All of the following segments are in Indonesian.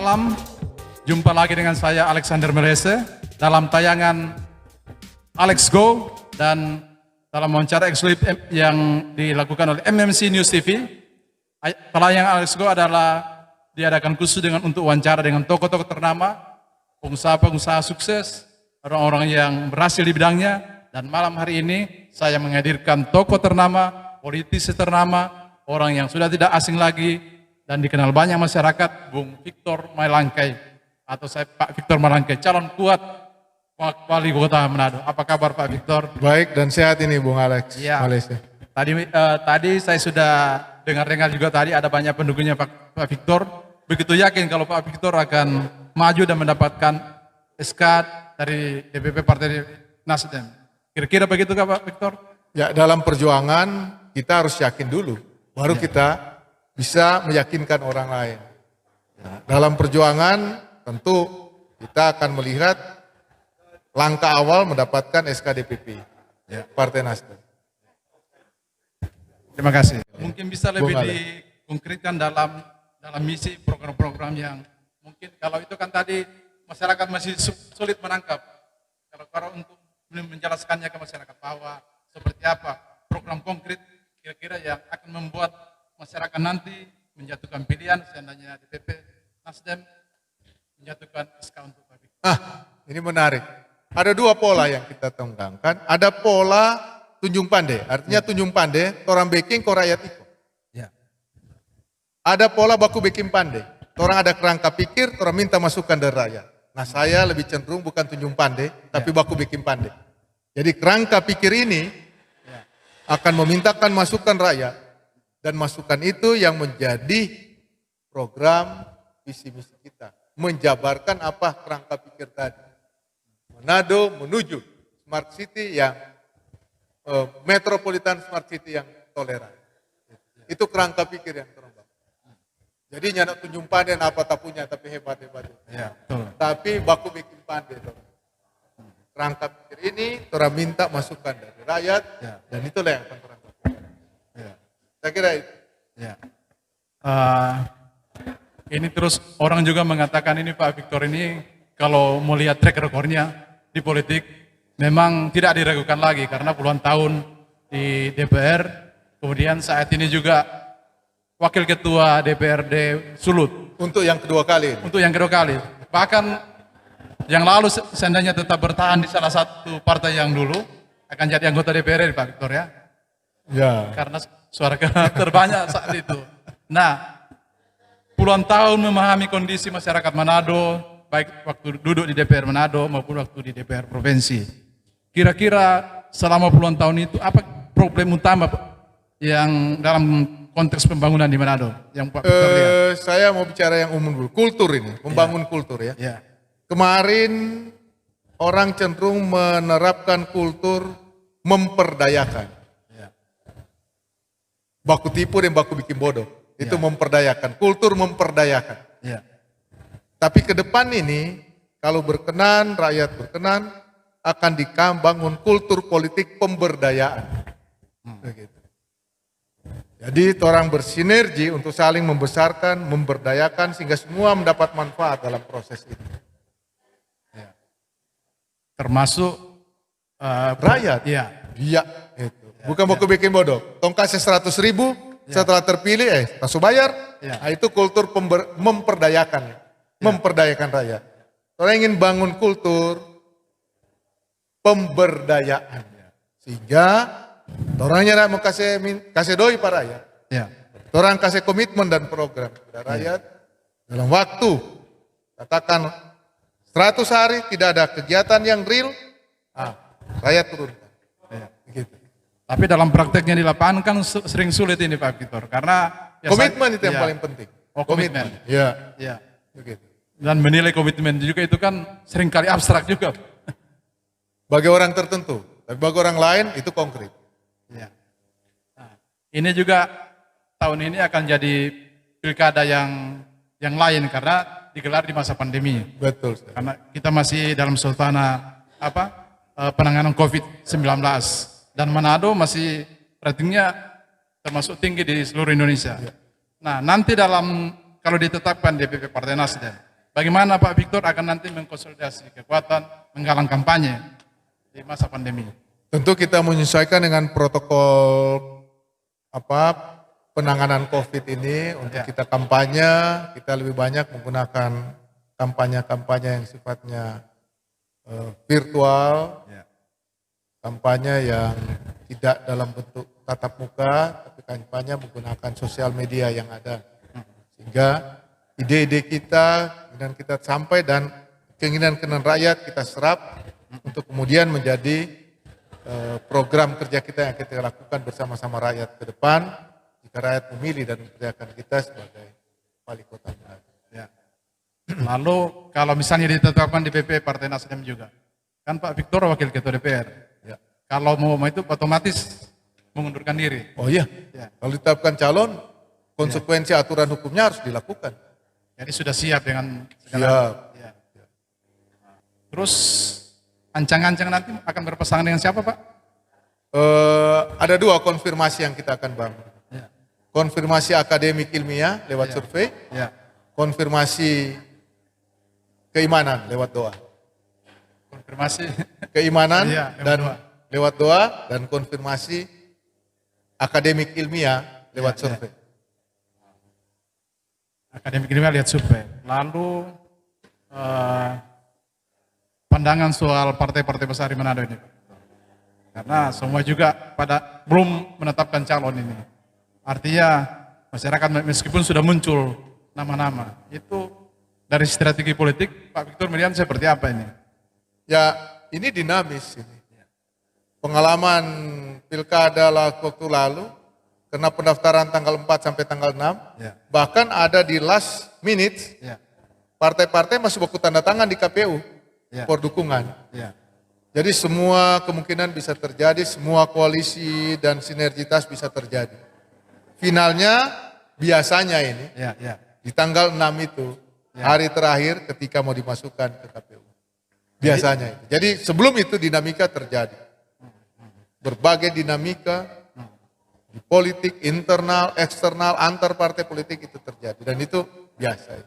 malam, jumpa lagi dengan saya Alexander Merese dalam tayangan Alex Go dan dalam wawancara eksklusif yang dilakukan oleh MMC News TV. Tayangan Alex Go adalah diadakan khusus untuk wawancara dengan tokoh-tokoh ternama, pengusaha-pengusaha sukses, orang-orang yang berhasil di bidangnya. Dan malam hari ini saya menghadirkan tokoh ternama, politisi ternama, orang yang sudah tidak asing lagi dan dikenal banyak masyarakat, Bung Victor Mailangkai, atau saya Pak Victor Mailangkai, calon kuat wali kota Manado. Apa kabar Pak Victor? Baik dan sehat ini Bung Alex. Ya. Malaysia. Tadi saya sudah dengar-dengar juga tadi ada banyak pendukungnya Pak Victor. Begitu yakin kalau Pak Victor akan maju dan mendapatkan SK dari DPP Partai Nasdem. Kira-kira begitu Pak Victor? Ya, dalam perjuangan kita harus yakin dulu, baru kita bisa meyakinkan orang lain. Dalam perjuangan tentu kita akan melihat langkah awal mendapatkan SK DPP Partai Nasdem. Terima kasih. Mungkin bisa lebih Bung dikonkretkan dalam misi program-program yang mungkin kalau itu kan tadi masyarakat masih sulit menangkap. Kalau untuk menjelaskannya ke masyarakat bahwa seperti apa program konkret kira-kira yang akan membuat masyarakat nanti menjatuhkan pilihan seandainya DPP Nasdem menjatuhkan SK untuk Pak Victor. Ini menarik. Ada dua pola yang kita tenggangkan. Ada pola tunjung pandai, artinya tunjung pandai, orang baking, kau rakyat ikut. Ya. Ada pola baku baking pandai, orang ada kerangka pikir, orang minta masukan dari rakyat. Nah saya lebih cenderung bukan tunjung pandai, tapi baku baking pandai. Jadi kerangka pikir ini akan memintakan masukan rakyat, dan masukan itu yang menjadi program visi misi kita. Menjabarkan apa kerangka pikir tadi. Manado menuju smart city yang metropolitan smart city yang toleran. Itu kerangka pikir yang terbang. Jadi nyana tunjung pandai apa tak punya tapi hebat-hebat. Ya, betul. Tapi baku bikin pandai. Kerangka pikir ini orang minta masukan dari rakyat dan itulah yang akan orang lakukan. Saya kira itu. Ya. Ini terus orang juga mengatakan ini Pak Victor ini kalau melihat track recordnya di politik memang tidak diragukan lagi karena puluhan tahun di DPR, kemudian saat ini juga Wakil Ketua DPRD Sulut. Untuk yang kedua kali. Untuk yang kedua kali. Bahkan yang lalu seandainya tetap bertahan di salah satu partai yang dulu akan jadi anggota DPR Pak Victor ya. Ya. Karena suara terbanyak saat itu. Nah, puluhan tahun memahami kondisi masyarakat Manado, baik waktu duduk di DPR Manado maupun waktu di DPR Provinsi. Kira-kira selama puluhan tahun itu apa problem utama yang dalam konteks pembangunan di Manado yang Pak Victor lihat? Saya mau bicara yang umum dulu, kultur ini, membangun kultur ya. Kemarin orang cenderung menerapkan kultur memperdayakan. Baku tipu dan baku bikin bodoh. Itu memperdayakan, kultur memperdayakan. Tapi ke depan ini, kalau berkenan, rakyat berkenan, akan dibangun kultur politik pemberdayaan. Begitu. Jadi orang bersinergi untuk saling membesarkan, memberdayakan, sehingga semua mendapat manfaat dalam proses ini. Termasuk rakyat. Iya. Itu. Bukan baku bikin bodoh. Tong kasih 100.000, setelah terpilih, langsung bayar. Nah, itu kultur memperdayakan. Memperdayakan rakyat. Orang ingin bangun kultur pemberdayaan. Sehingga orangnya mau kasih doi para rakyat. Orang kasih komitmen dan program kepada rakyat dalam waktu. Katakan 100 hari tidak ada kegiatan yang real, rakyat turun. Begitu. Tapi dalam prakteknya di lapangan kan sering sulit ini Pak Victor, karena komitmen itu yang paling penting. Komitmen. Ya. Begitu. Dan menilai komitmen juga itu kan seringkali abstrak juga. Bagi orang tertentu, tapi bagi orang lain itu konkret. Nah, ini juga tahun ini akan jadi pilkada yang lain karena digelar di masa pandemi. Betul. Karena kita masih dalam suasana penanganan COVID-19 dan Manado masih ratingnya termasuk tinggi di seluruh Indonesia. Nah, nanti kalau ditetapkan DPP Partai Nasdem, bagaimana Pak Victor akan nanti mengkonsolidasi kekuatan menggalang kampanye di masa pandemi? Tentu kita menyesuaikan dengan protokol penanganan COVID ini untuk Ya. kita kampanye, kita lebih banyak menggunakan kampanye-kampanye yang sifatnya virtual, Ya. kampanye yang tidak dalam bentuk tatap muka, tapi kampanye menggunakan sosial media yang ada. Sehingga ide-ide kita, keinginan kita sampai dan keinginan rakyat kita serap untuk kemudian menjadi program kerja kita yang kita lakukan bersama-sama rakyat ke depan, jika rakyat memilih dan mempercayakan kita sebagai wali kota. Ya. Lalu kalau misalnya ditetapkan DPP Partai Nasdem juga, kan Pak Victor wakil ketua DPR. Ya. Kalau mau itu otomatis mengundurkan diri. Oh iya, Ya. kalau ditetapkan calon, konsekuensi aturan hukumnya harus dilakukan. Jadi sudah siap dengan Siap. segala. Ya. Terus ancang-ancang nanti akan berpasangan dengan siapa Pak? Ada dua konfirmasi yang kita akan bangun. Ya. Konfirmasi akademik ilmiah lewat Ya. survei, Ya. konfirmasi keimanan lewat doa. Konfirmasi. Keimanan Iya, lewat dan doa. lewat doa dan konfirmasi akademik ilmiah lewat Ya, ya. survei. Akademik ilmiah lihat survei. Lalu pandangan soal partai-partai besar di Manado ini. Karena semua juga belum menetapkan calon ini. Artinya masyarakat meskipun sudah muncul nama-nama, itu dari strategi politik Pak Victor melihat seperti apa ini? Ya, ini dinamis ini. Pengalaman pilkada waktu lalu, karena pendaftaran tanggal 4 sampai tanggal 6, Ya. bahkan ada di last minute, Ya. partai-partai masih baku tanda tangan di KPU, Ya. for dukungan. Ya. Jadi semua kemungkinan bisa terjadi, semua koalisi dan sinergitas bisa terjadi. Finalnya biasanya ini, Ya. Ya. di tanggal 6 itu, Ya. hari terakhir ketika mau dimasukkan ke KPU. Biasanya itu. Jadi sebelum itu dinamika terjadi. Berbagai dinamika di politik, internal, eksternal, antar partai politik itu terjadi. Dan itu biasa.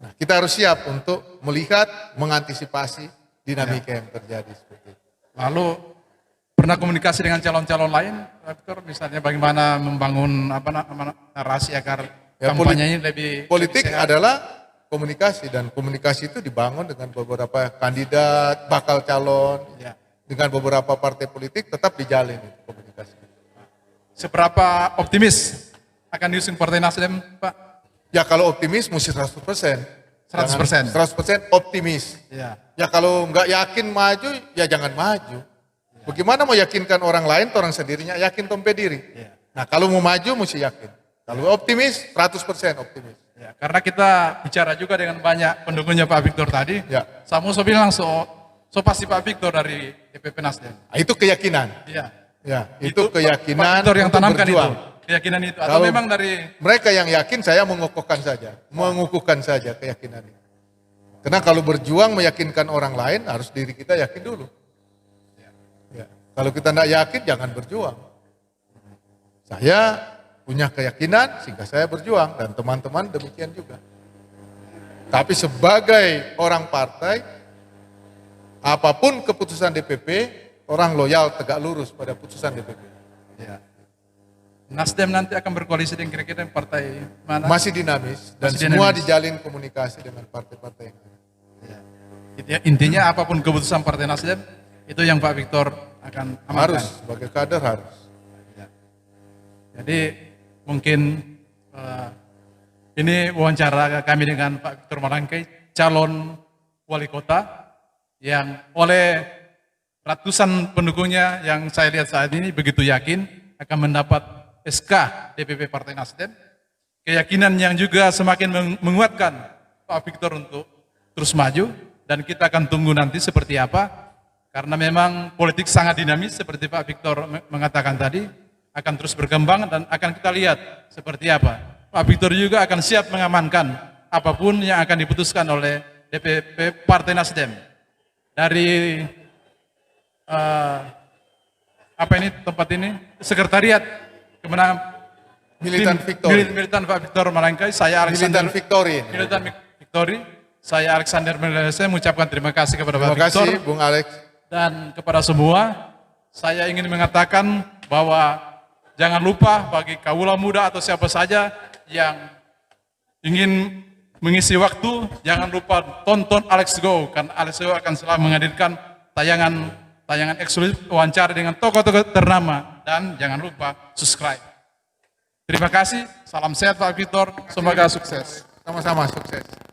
Nah, kita harus siap untuk melihat, mengantisipasi dinamika yang terjadi seperti itu. Lalu pernah komunikasi dengan calon-calon lain, Pak Victor, misalnya bagaimana membangun narasi agar Ya, kampanyenya lebih Politik lebih sehat? adalah komunikasi dan komunikasi itu dibangun dengan beberapa kandidat, bakal calon, Ya. dengan beberapa partai politik tetap dijalin itu komunikasi. Seberapa optimis akan diusung Partai Nasdem, Pak? Ya kalau optimis mesti 100%. 100%. 100% optimis. Ya. Ya kalau nggak yakin maju, ya jangan maju. Bagaimana mau yakinkan orang lain, orang sendirinya yakin tompe diri. Ya. Nah kalau mau maju mesti yakin. Kalau optimis, 100% optimis. Ya, karena kita bicara juga dengan banyak pendukungnya Pak Victor tadi. Ya. Samuso bilang so pasti Pak Victor dari DPP Nasdem. Nah, itu keyakinan. Iya. Ya, itu keyakinan Pak Victor yang untuk tanamkan berjuang. itu. Keyakinan itu. Atau Kalau memang dari mereka yang yakin, saya mengukuhkan saja, mengukuhkan saja keyakinan itu. Karena kalau berjuang meyakinkan orang lain, harus diri kita yakin dulu. Ya. Kalau kita tidak yakin, jangan berjuang. Saya punya keyakinan sehingga saya berjuang dan teman-teman demikian juga. Tapi sebagai orang partai, apapun keputusan DPP, orang loyal tegak lurus pada putusan DPP. ya. Nasdem nanti akan berkoalisi dengan kira-kira partai mana? Masih dinamis dan Masih semua dinamis. dijalin komunikasi dengan partai-partai yang lain. Ya. Intinya apapun keputusan Partai Nasdem itu yang Pak Victor akan amankan. Harus, sebagai kader harus. Jadi mungkin ini wawancara kami dengan Pak Victor Marangkai, calon wali kota yang oleh ratusan pendukungnya yang saya lihat saat ini begitu yakin akan mendapat SK DPP Partai Nasdem. Keyakinan yang juga semakin menguatkan Pak Victor untuk terus maju dan kita akan tunggu nanti seperti apa. Karena memang politik sangat dinamis seperti Pak Victor mengatakan tadi, akan terus berkembang dan akan kita lihat seperti apa. Pak Victor juga akan siap mengamankan apapun yang akan diputuskan oleh DPP Partai Nasdem. Dari apa ini tempat ini? Sekretariat kemenangan Militan tim Victory. Militan Pak Victor Marangkai, saya Alexander Militan Victory. Militan Victory saya Alexander Melese mengucapkan terima kasih kepada Terima Pak Victor kasih Bung Alex. dan kepada semua. Saya ingin mengatakan bahwa jangan lupa bagi kaula muda atau siapa saja yang ingin mengisi waktu, jangan lupa tonton Alex Go, karena Alex Go akan selalu menghadirkan tayangan eksklusif wawancara dengan tokoh-tokoh ternama, dan jangan lupa subscribe. Terima kasih, salam sehat Pak Victor, semoga sukses. Sama-sama sukses.